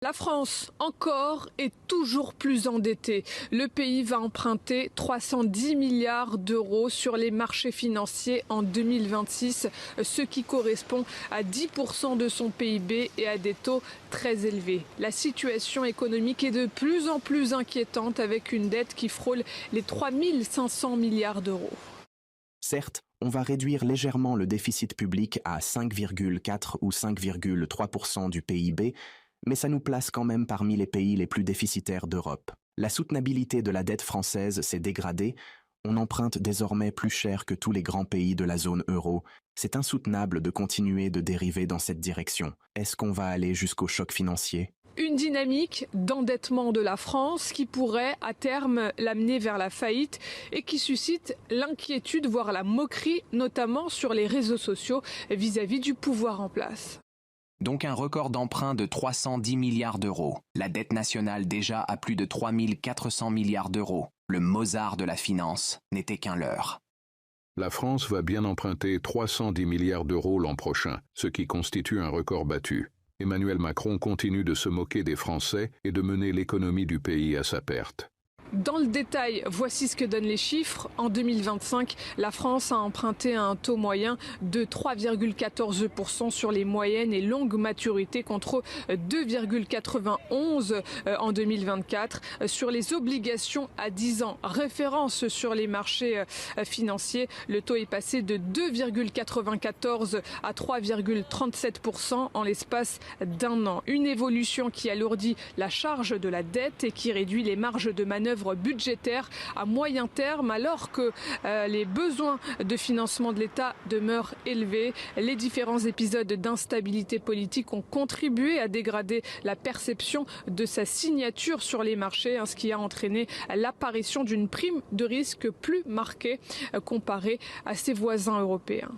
La France, encore et toujours plus endettée. Le pays va emprunter 310 milliards d'euros sur les marchés financiers en 2026, ce qui correspond à 10% de son PIB et à des taux très élevés. La situation économique est de plus en plus inquiétante avec une dette qui frôle les 3 500 milliards d'euros. Certes, on va réduire légèrement le déficit public à 5,4 ou 5,3% du PIB, mais ça nous place quand même parmi les pays les plus déficitaires d'Europe. La soutenabilité de la dette française s'est dégradée, on emprunte désormais plus cher que tous les grands pays de la zone euro. C'est insoutenable de continuer de dériver dans cette direction. Est-ce qu'on va aller jusqu'au choc financier ? Une dynamique d'endettement de la France qui pourrait à terme l'amener vers la faillite et qui suscite l'inquiétude, voire la moquerie, notamment sur les réseaux sociaux vis-à-vis du pouvoir en place. Donc un record d'emprunt de 310 milliards d'euros. La dette nationale déjà à plus de 3 400 milliards d'euros. Le Mozart de la finance n'était qu'un leurre. La France va bien emprunter 310 milliards d'euros l'an prochain, ce qui constitue un record battu. Emmanuel Macron continue de se moquer des Français et de mener l'économie du pays à sa perte. Dans le détail, voici ce que donnent les chiffres. En 2025, la France a emprunté à un taux moyen de 3,14% sur les moyennes et longues maturités contre 2,91% en 2024. Sur les obligations à 10 ans, référence sur les marchés financiers, le taux est passé de 2,94% à 3,37% en l'espace d'un an. Une évolution qui alourdit la charge de la dette et qui réduit les marges de manœuvre budgétaire à moyen terme alors que les besoins de financement de l'État demeurent élevés. Les différents épisodes d'instabilité politique ont contribué à dégrader la perception de sa signature sur les marchés, ce qui a entraîné l'apparition d'une prime de risque plus marquée comparée à ses voisins européens.